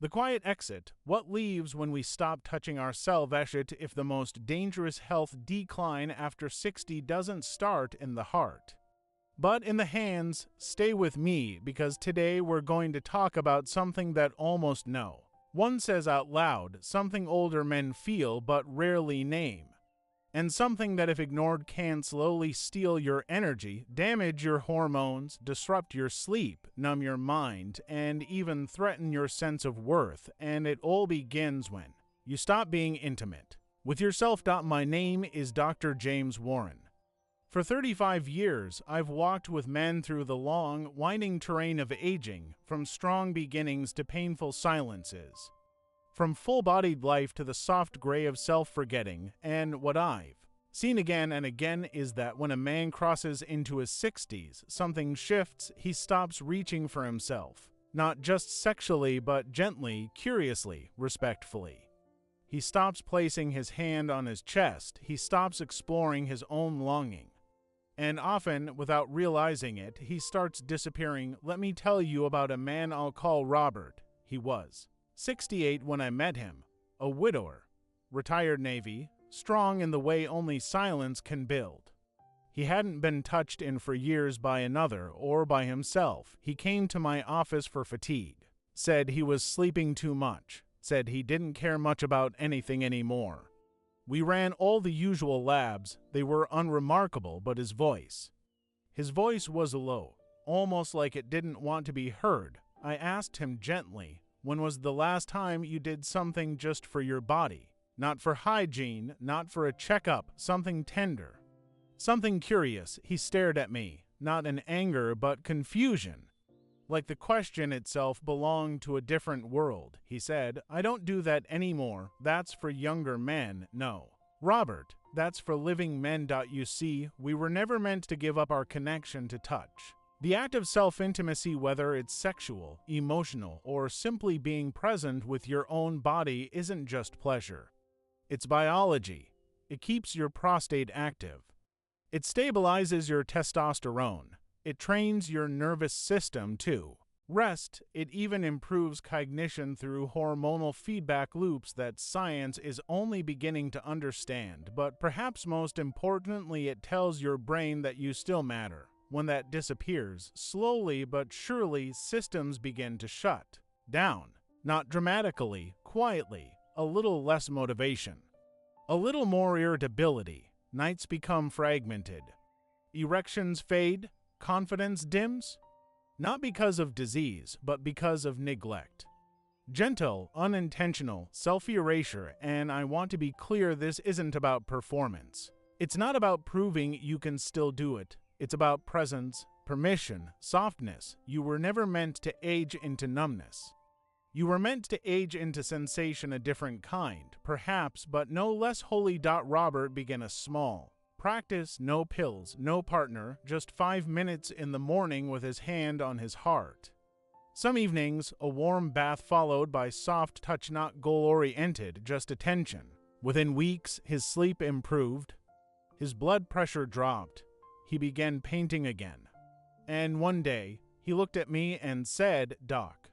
The quiet exit, what leaves when we stop touching ourselves if the most dangerous health decline after 60 doesn't start in the heart, but in the hands. Stay with me because today we're going to talk about something that almost no one says out loud, something older men feel but rarely name, and something that if ignored can slowly steal your energy, damage your hormones, disrupt your sleep, numb your mind, and even threaten your sense of worth. And it all begins when you stop being intimate with yourself. My name is Dr. James Warren. For 35 years, I've walked with men through the long, winding terrain of aging, from strong beginnings to painful silences, from full-bodied life to the soft gray of self-forgetting. And what I've seen again and again is that when a man crosses into his 60s, something shifts. He stops reaching for himself, not just sexually but gently, curiously, respectfully. He stops placing his hand on his chest. He stops exploring his own longing. And often, without realizing it, he starts disappearing. Let me tell you about a man I'll call Robert. He was 68 when I met him, a widower, retired Navy, strong in the way only silence can build. He hadn't been touched in for years by another or by himself. He came to my office for fatigue, said he was sleeping too much, said he didn't care much about anything anymore. We ran all the usual labs. They were unremarkable, but his voice was low, almost like it didn't want to be heard. I asked him gently, when was the last time you did something just for your body? Not for hygiene, not for a checkup, something tender, something curious. He stared at me, not in anger but confusion, like the question itself belonged to a different world. He said, I don't do that anymore. That's for younger men. No, Robert, that's for living men. You see, we were never meant to give up our connection to touch. The act of self-intimacy, whether it's sexual, emotional, or simply being present with your own body, isn't just pleasure. It's biology. It keeps your prostate active. It stabilizes your testosterone. It trains your nervous system to rest. It even improves cognition through hormonal feedback loops that science is only beginning to understand. But perhaps most importantly, it tells your brain that you still matter. When that disappears, slowly but surely, systems begin to shut down. Not dramatically, quietly. A little less motivation, a little more irritability. Nights become fragmented. Erections fade. Confidence dims, not because of disease, but because of neglect. Gentle, unintentional self-erasure. And I want to be clear, this isn't about performance. It's not about proving you can still do it. It's about presence, permission, softness. You were never meant to age into numbness. You were meant to age into sensation, a different kind, perhaps, but no less holy. Robert began a small practice, no pills, no partner, just 5 minutes in the morning with his hand on his heart. Some evenings, a warm bath followed by soft touch, not goal-oriented, just attention. Within weeks, his sleep improved. His blood pressure dropped. He began painting again. And one day, he looked at me and said, Doc,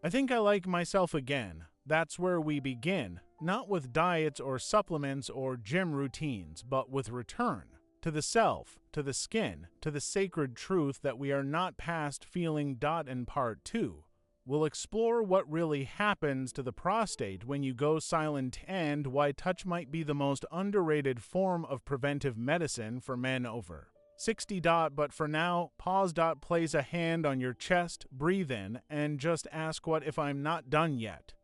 I think I like myself again. That's where we begin, not with diets or supplements or gym routines, but with return to the self, to the skin, to the sacred truth that we are not past feeling. In part 2, we'll explore what really happens to the prostate when you go silent and why touch might be the most underrated form of preventive medicine for men over 60. But for now, pause. Place a hand on your chest, breathe in, and just ask, what if I'm not done yet?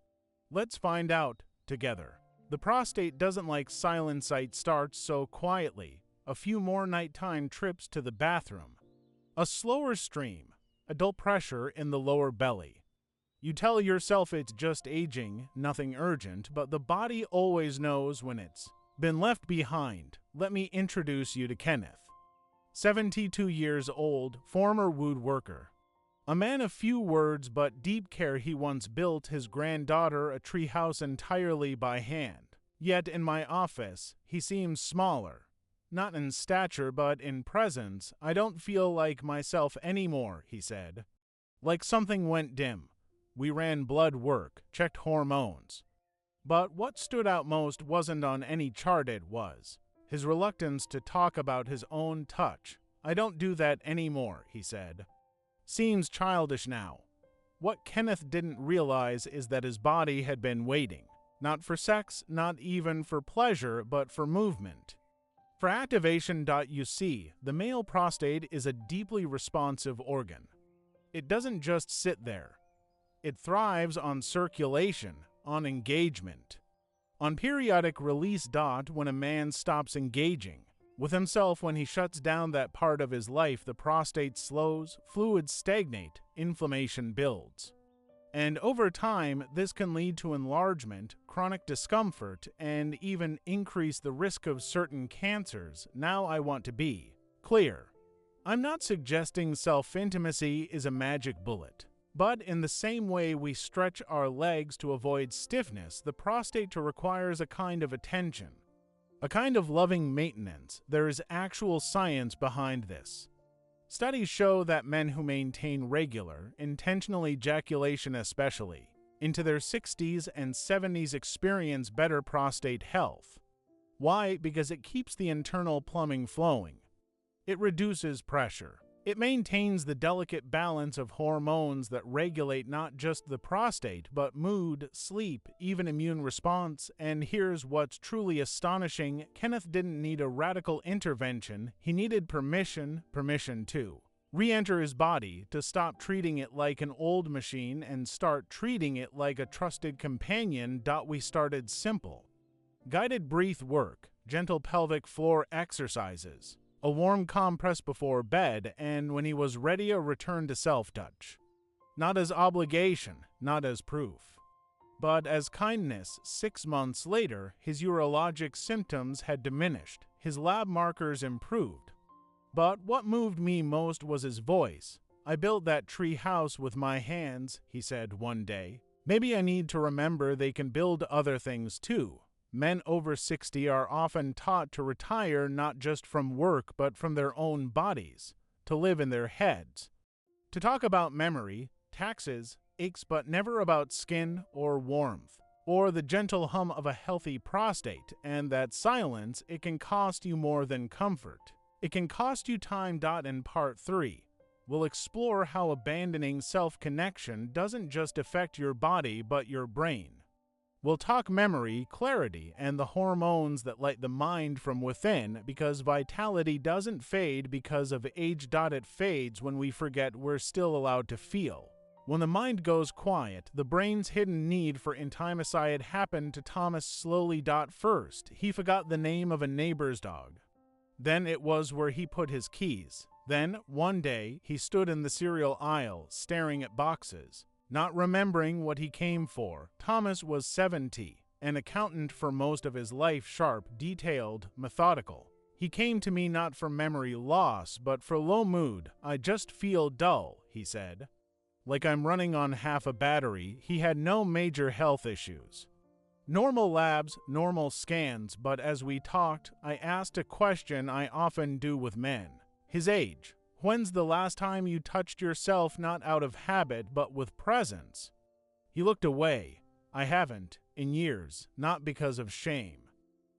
Let's find out together. The prostate doesn't like silence. It starts so quietly. A few more nighttime trips to the bathroom. A slower stream. A dull pressure in the lower belly. You tell yourself it's just aging, nothing urgent, but the body always knows when it's been left behind. Let me introduce you to Kenneth. 72 years old, former woodworker. A man of few words but deep care. He once built his granddaughter a treehouse entirely by hand. Yet in my office, he seems smaller. Not in stature but in presence. I don't feel like myself anymore, he said. Like something went dim. We ran blood work, checked hormones. But what stood out most wasn't on any chart, it was his reluctance to talk about his own touch. "I don't do that anymore," he said. "Seems childish now." What Kenneth didn't realize is that his body had been waiting, not for sex, not even for pleasure, but for movement. For activation.uc, the male prostate is a deeply responsive organ. It doesn't just sit there. It thrives on circulation, on engagement, on periodic release. When a man stops engaging with himself, when he shuts down that part of his life, the prostate slows, fluids stagnate, inflammation builds. And over time, this can lead to enlargement, chronic discomfort, and even increase the risk of certain cancers. Now I want to be clear. I'm not suggesting self-intimacy is a magic bullet. But in the same way we stretch our legs to avoid stiffness, the prostate requires a kind of attention, a kind of loving maintenance. There is actual science behind this. Studies show that men who maintain regular, intentional ejaculation, especially into their 60s and 70s, experience better prostate health. Why? Because it keeps the internal plumbing flowing. It reduces pressure. It maintains the delicate balance of hormones that regulate not just the prostate, but mood, sleep, even immune response. And here's what's truly astonishing: Kenneth didn't need a radical intervention. He needed permission to re-enter his body, to stop treating it like an old machine and start treating it like a trusted companion. We started simple. Guided breath work, gentle pelvic floor exercises, a warm compress before bed, and when he was ready, a return to self-touch. Not as obligation, not as proof, but as kindness. 6 months later, his urologic symptoms had diminished, his lab markers improved. But what moved me most was his voice. "I built that tree house with my hands," he said one day. "Maybe I need to remember they can build other things too." Men over 60 are often taught to retire not just from work but from their own bodies, to live in their heads, to talk about memory, taxes, aches, but never about skin or warmth, or the gentle hum of a healthy prostate. And that silence, it can cost you more than comfort. It can cost you time. In Part 3, we'll explore how abandoning self-connection doesn't just affect your body but your brain. We'll talk memory, clarity, and the hormones that light the mind from within, because vitality doesn't fade because of age. It fades when we forget we're still allowed to feel. When the mind goes quiet, the brain's hidden need for intimacy. It happened to Thomas slowly. First, he forgot the name of a neighbor's dog. Then it was where he put his keys. Then, one day, he stood in the cereal aisle, staring at boxes, not remembering what he came for. Thomas was 70, an accountant for most of his life, sharp, detailed, methodical. He came to me not for memory loss, but for low mood. "I just feel dull," he said. "Like I'm running on half a battery." He had no major health issues. Normal labs, normal scans, but as we talked, I asked a question I often do with men. His age. "When's the last time you touched yourself, not out of habit, but with presence?" He looked away. "I haven't, in years, not because of shame,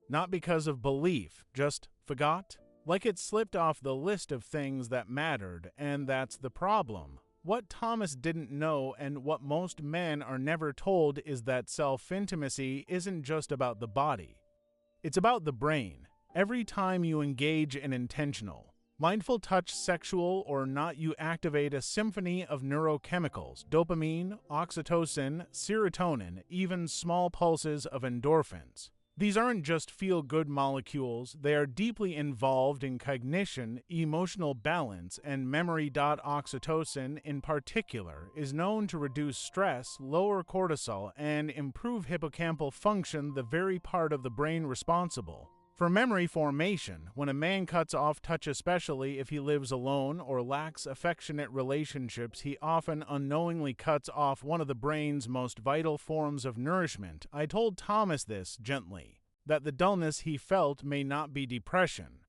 not because of belief, just forgot." Like it slipped off the list of things that mattered, and that's the problem. What Thomas didn't know, and what most men are never told, is that self-intimacy isn't just about the body. It's about the brain. Every time you engage in intentional, mindful touch, sexual or not, you activate a symphony of neurochemicals: dopamine, oxytocin, serotonin, even small pulses of endorphins. These aren't just feel-good molecules, they are deeply involved in cognition, emotional balance, and memory. Oxytocin, in particular, is known to reduce stress, lower cortisol, and improve hippocampal function, the very part of the brain responsible for memory formation. When a man cuts off touch, especially if he lives alone or lacks affectionate relationships, he often unknowingly cuts off one of the brain's most vital forms of nourishment. I told Thomas this gently, that the dullness he felt may not be depression,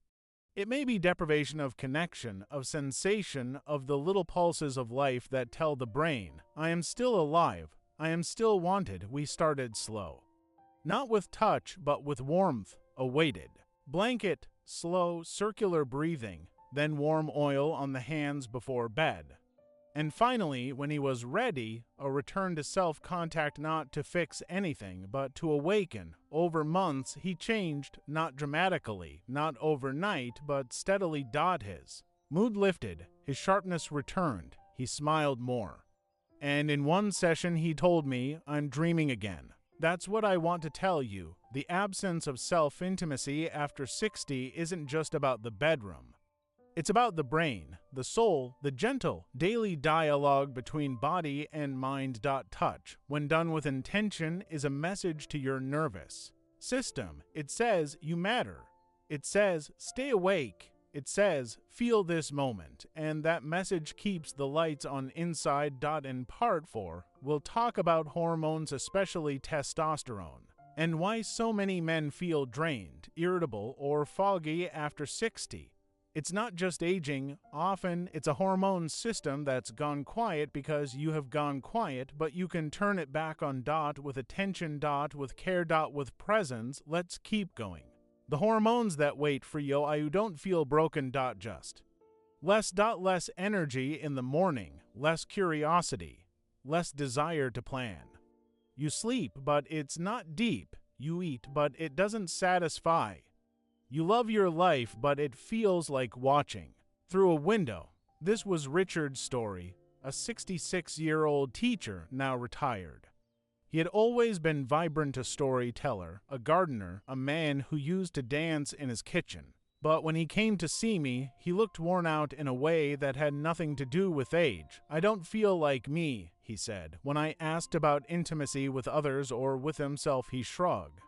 It may be deprivation of connection, of sensation, of the little pulses of life that tell the brain, I am still alive, I am still wanted. We started slow. Not with touch, but with warmth, awaited. Blanket, slow, circular breathing, then warm oil on the hands before bed. And finally, when he was ready, a return to self-contact, not to fix anything, but to awaken. Over months, he changed, not dramatically, not overnight, but steadily. His mood lifted, his sharpness returned, he smiled more. And in one session he told me, I'm dreaming again. That's what I want to tell you. The absence of self-intimacy after 60 isn't just about the bedroom. It's about the brain, the soul, the gentle, daily dialogue between body and mind. Touch, when done with intention, is a message to your nervous system. It says, you matter. It says, stay awake. It says, feel this moment. And that message keeps the lights on inside. In part 4, we'll talk about hormones, especially testosterone, and why so many men feel drained, irritable, or foggy after 60. It's not just aging, often it's a hormone system that's gone quiet because you have gone quiet, but you can turn it back on. With attention. With care. With presence. Let's keep going. The hormones that wait for you. You don't feel broken. Just less energy in the morning, less curiosity, less desire to plan. You sleep, but it's not deep. You eat, but it doesn't satisfy. You love your life, but it feels like watching through a window. This was Richard's story, a 66-year-old teacher, now retired. He had always been vibrant, a storyteller, a gardener, a man who used to dance in his kitchen. But when he came to see me, he looked worn out in a way that had nothing to do with age. I don't feel like me, he said. When I asked about intimacy with others or with himself, he shrugged.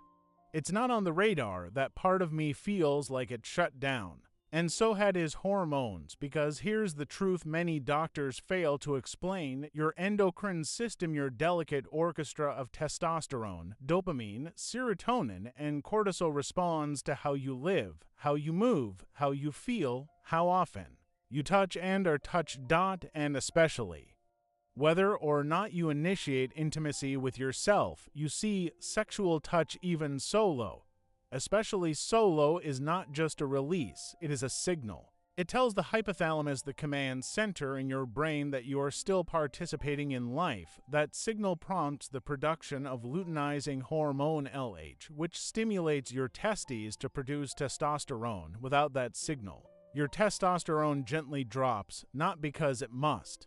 It's not on the radar. That part of me feels like it shut down. And so had his hormones, because here's the truth many doctors fail to explain. Your endocrine system, your delicate orchestra of testosterone, dopamine, serotonin, and cortisol responds to how you live, how you move, how you feel, how often you touch and are touched. And especially whether or not you initiate intimacy with yourself. You see, sexual touch, even solo, especially solo, is not just a release, it is a signal. It tells the hypothalamus, the command center in your brain, that you are still participating in life. That signal prompts the production of luteinizing hormone LH, which stimulates your testes to produce testosterone. Without that signal, your testosterone gently drops, not because it must,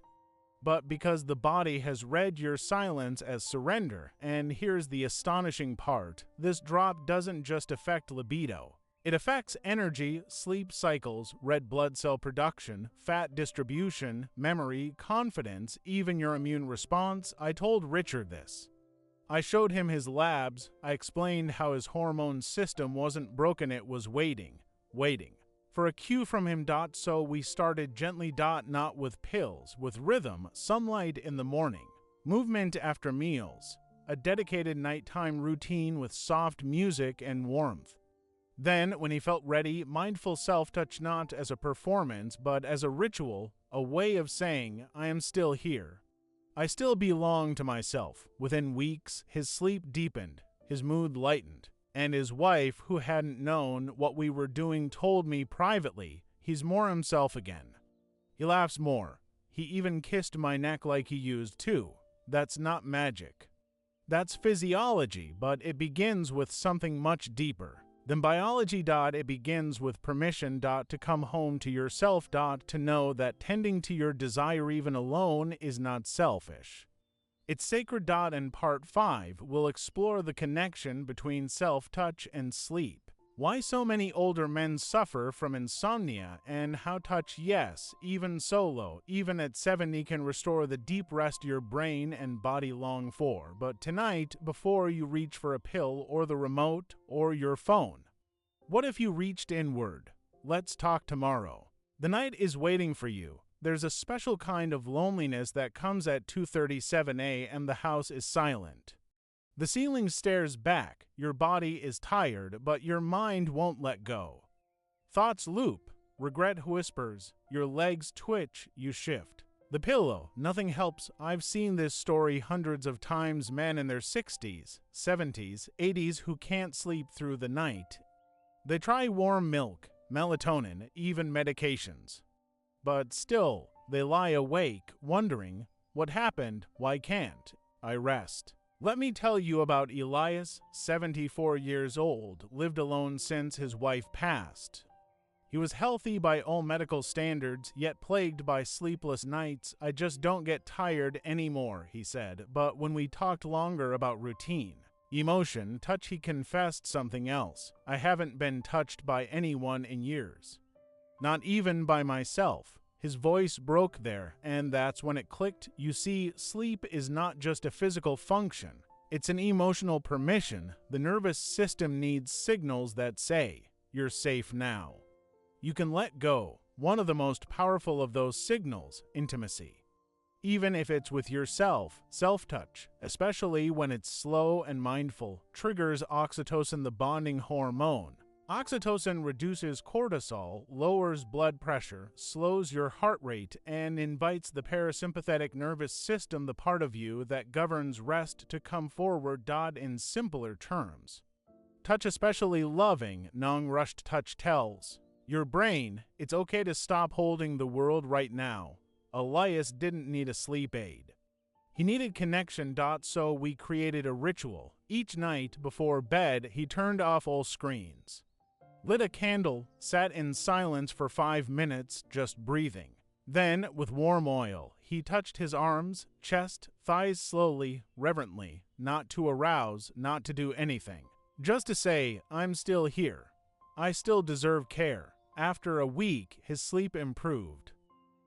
but because the body has read your silence as surrender. And here's the astonishing part. This drop doesn't just affect libido. It affects energy, sleep cycles, red blood cell production, fat distribution, memory, confidence, even your immune response. I told Richard this. I showed him his labs. I explained how his hormone system wasn't broken, it was waiting for a cue from him. So we started gently. Not with pills, with rhythm, sunlight in the morning, movement after meals, a dedicated nighttime routine with soft music and warmth. Then, when he felt ready, mindful self-touch, not as a performance, but as a ritual, a way of saying, I am still here. I still belong to myself. Within weeks, his sleep deepened, his mood lightened. And his wife, who hadn't known what we were doing, told me privately, he's more himself again. He laughs more. He even kissed my neck like he used to. That's not magic. That's physiology, but it begins with something much deeper than biology. It begins with permission. To come home to yourself. To know that tending to your desire, even alone, is not selfish. It's sacred. In part 5, we'll explore the connection between self-touch and sleep, why so many older men suffer from insomnia, and how touch, yes, even solo, even at 70, can restore the deep rest your brain and body long for. But tonight, before you reach for a pill or the remote or your phone, what if you reached inward? Let's talk tomorrow. The night is waiting for you. There's a special kind of loneliness that comes at 2:37 a.m. The house is silent. The ceiling stares back. Your body is tired, but your mind won't let go. Thoughts loop. Regret whispers. Your legs twitch, you shift. The pillow. Nothing helps. I've seen this story hundreds of times. Men in their 60s, 70s, 80s who can't sleep through the night. They try warm milk, melatonin, even medications. But still, they lie awake, wondering, what happened? Why can't I rest? Let me tell you about Elias, 74 years old, lived alone since his wife passed. He was healthy by all medical standards, yet plagued by sleepless nights. I just don't get tired anymore, he said, but when we talked longer about routine, emotion, touch, he confessed something else. I haven't been touched by anyone in years. Not even by myself. His voice broke there, and that's when it clicked. You see, sleep is not just a physical function. It's an emotional permission. The nervous system needs signals that say, you're safe now. You can let go. One of the most powerful of those signals, intimacy. Even if it's with yourself, self-touch, especially when it's slow and mindful, triggers oxytocin, the bonding hormone. Oxytocin reduces cortisol, lowers blood pressure, slows your heart rate, and invites the parasympathetic nervous system, the part of you that governs rest, to come forward. In simpler terms, touch, especially loving, non-rushed touch, tells your brain it's okay to stop holding the world right now. Elias didn't need a sleep aid. He needed connection. So we created a ritual. Each night before bed, he turned off all screens, lit a candle, sat in silence for 5 minutes, just breathing. Then, with warm oil, he touched his arms, chest, thighs slowly, reverently, not to arouse, not to do anything. Just to say, I'm still here. I still deserve care. After a week, his sleep improved.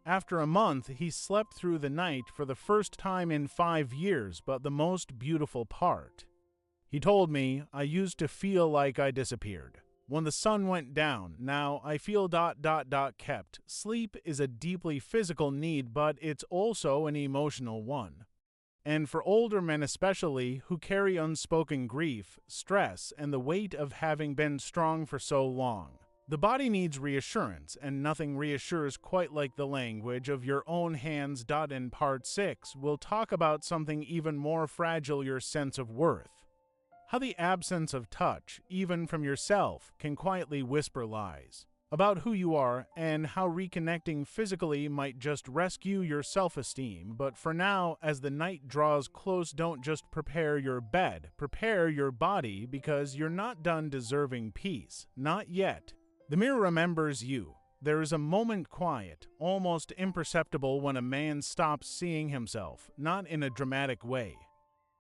After a month, he slept through the night for the first time in 5 years, but the most beautiful part. He told me, I used to feel like I disappeared when the sun went down. Now I feel ... kept. Sleep is a deeply physical need, but it's also an emotional one. And for older men especially, who carry unspoken grief, stress, and the weight of having been strong for so long. The body needs reassurance, and nothing reassures quite like the language of your own hands. In part 6, we'll talk about something even more fragile, your sense of worth. How the absence of touch, even from yourself, can quietly whisper lies about who you are, and how reconnecting physically might just rescue your self-esteem. But for now, as the night draws close, don't just prepare your bed, prepare your body, because you're not done deserving peace. Not yet. The mirror remembers you. There is a moment quiet, almost imperceptible, when a man stops seeing himself, not in a dramatic way.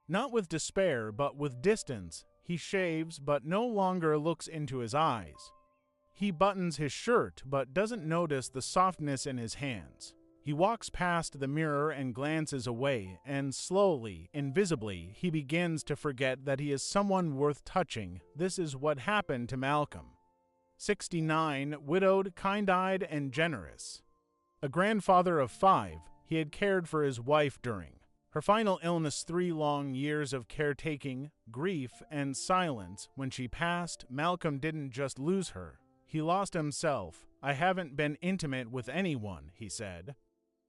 Not with despair, but with distance. He shaves, but no longer looks into his eyes. He buttons his shirt, but doesn't notice the softness in his hands. He walks past the mirror and glances away, and slowly, invisibly, he begins to forget that he is someone worth touching. This is what happened to Malcolm. 69, widowed, kind-eyed, and generous. A grandfather of 5, he had cared for his wife during her final illness. 3 long years of caretaking, grief, and silence. When she passed, Malcolm didn't just lose her. He lost himself. I haven't been intimate with anyone, he said.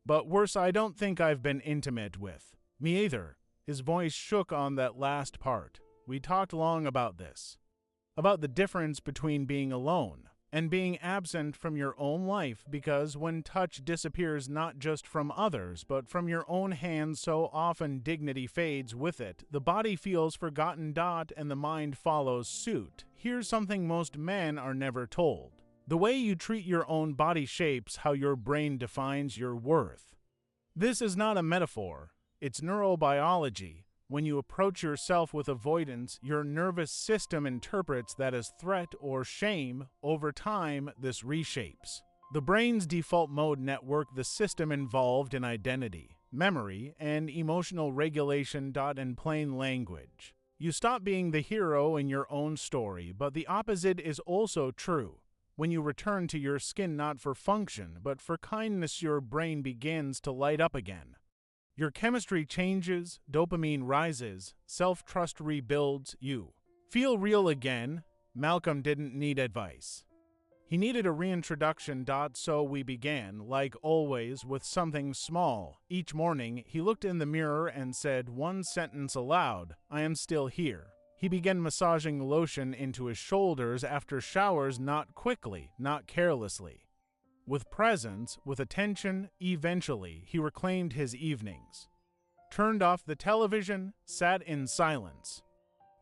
But worse, I don't think I've been intimate with me either. His voice shook on that last part. We talked long about this. About the difference between being alone and being absent from your own life, because when touch disappears not just from others, but from your own hands, so often dignity fades with it. The body feels forgotten. And the mind follows suit. Here's something most men are never told. The way you treat your own body shapes how your brain defines your worth. This is not a metaphor. It's neurobiology. When you approach yourself with avoidance, your nervous system interprets that as threat or shame. Over time, this reshapes the brain's default mode network, the system involved in identity, memory, and emotional regulation. In plain language, you stop being the hero in your own story, but the opposite is also true. When you return to your skin not for function, but for kindness, your brain begins to light up again. Your chemistry changes, dopamine rises, self-trust rebuilds, you feel real again. Malcolm didn't need advice. He needed a reintroduction. So we began, like always, with something small. Each morning, he looked in the mirror and said one sentence aloud, "I am still here." He began massaging lotion into his shoulders after showers, not quickly, not carelessly. With presence, with attention, eventually, he reclaimed his evenings. Turned off the television, sat in silence.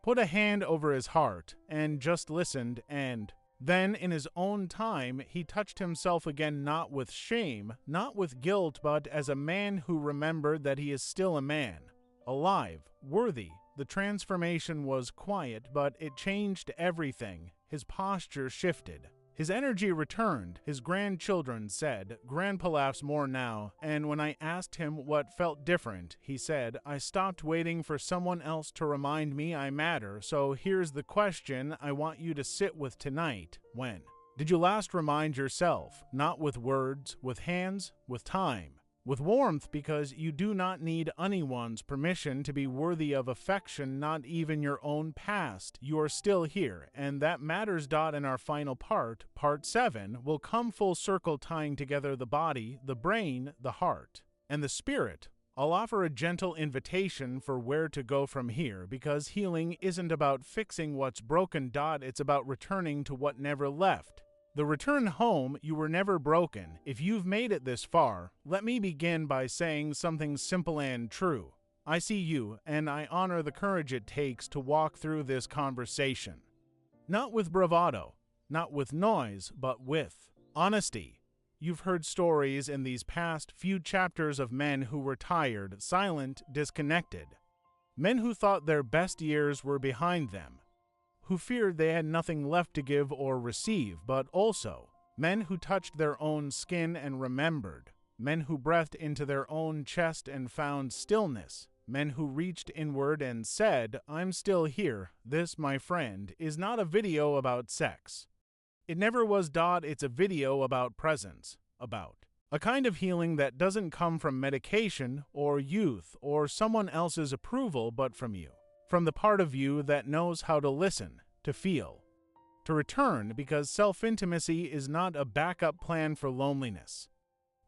Put a hand over his heart, and just listened, and then, in his own time, he touched himself again, not with shame, not with guilt, but as a man who remembered that he is still a man, alive, worthy. The transformation was quiet, but it changed everything. His posture shifted. His energy returned. His grandchildren said, "Grandpa laughs more now," and when I asked him what felt different, he said, "I stopped waiting for someone else to remind me I matter, so here's the question I want you to sit with tonight. When did you last remind yourself? Not with words, with hands, with time. With warmth, because you do not need anyone's permission to be worthy of affection, not even your own past. You are still here, and that matters. In our final part, part 7, will come full circle, tying together the body, the brain, the heart, and the spirit. I'll offer a gentle invitation for where to go from here, because healing isn't about fixing what's broken. It's about returning to what never left. The return home. You were never broken. If you've made it this far, let me begin by saying something simple and true. I see you, and I honor the courage it takes to walk through this conversation. Not with bravado, not with noise, but with honesty. You've heard stories in these past few chapters of men who were tired, silent, disconnected. Men who thought their best years were behind them, who feared they had nothing left to give or receive, but also men who touched their own skin and remembered, men who breathed into their own chest and found stillness, men who reached inward and said, "I'm still here." This, my friend, is not a video about sex. It never was. It's a video about presence, about a kind of healing that doesn't come from medication or youth or someone else's approval, but from you. From the part of you that knows how to listen, to feel, to return, because self-intimacy is not a backup plan for loneliness.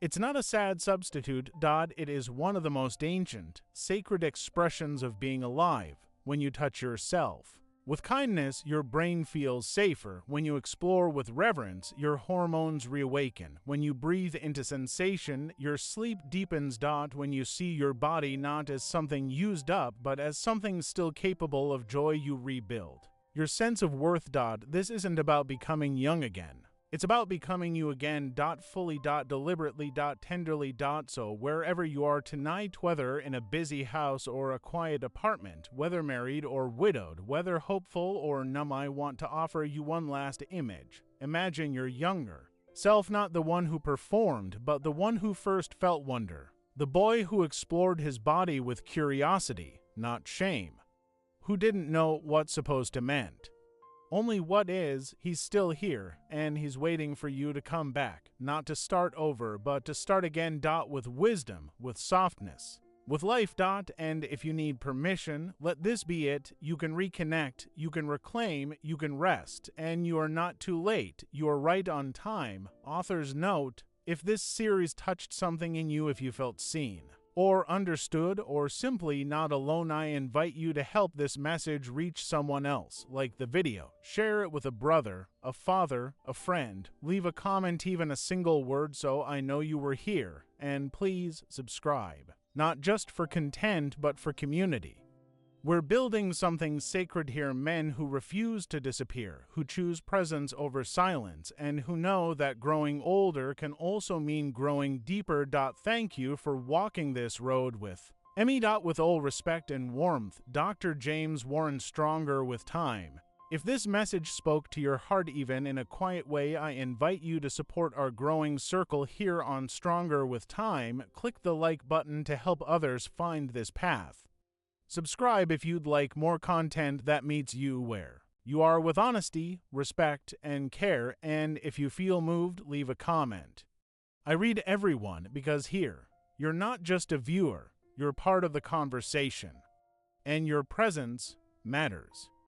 It's not a sad substitute. It is one of the most ancient, sacred expressions of being alive. When you touch yourself with kindness, your brain feels safer. When you explore with reverence, your hormones reawaken. When you breathe into sensation, your sleep deepens. When you see your body not as something used up, but as something still capable of joy, you rebuild your sense of worth. This isn't about becoming young again. It's about becoming you again. Fully. Deliberately. Tenderly. So wherever you are tonight, whether in a busy house or a quiet apartment, whether married or widowed, whether hopeful or numb, I want to offer you one last image. Imagine your younger self, not the one who performed, but the one who first felt wonder. The boy who explored his body with curiosity, not shame. Who didn't know what's supposed to meant. Only what is. He's still here, and he's waiting for you to come back, not to start over, but to start again. With wisdom, with softness, with life. And if you need permission, let this be it. You can reconnect, you can reclaim, you can rest, and you are not too late. You are right on time. Author's note: if this series touched something in you, if you felt seen or understood, or simply not alone, I invite you to help this message reach someone else. Like the video, share it with a brother, a father, a friend, leave a comment, even a single word, so I know you were here, and please subscribe. Not just for content, but for community. We're building something sacred here, men who refuse to disappear, who choose presence over silence, and who know that growing older can also mean growing deeper. Thank you for walking this road with me. With all respect and warmth, Dr. James Warren. Stronger with time. If this message spoke to your heart even in a quiet way, I invite you to support our growing circle here on Stronger with Time. Click the like button to help others find this path. Subscribe if you'd like more content that meets you where you are, with honesty, respect, and care, and if you feel moved, leave a comment. I read everyone, because here, you're not just a viewer, you're part of the conversation, and your presence matters.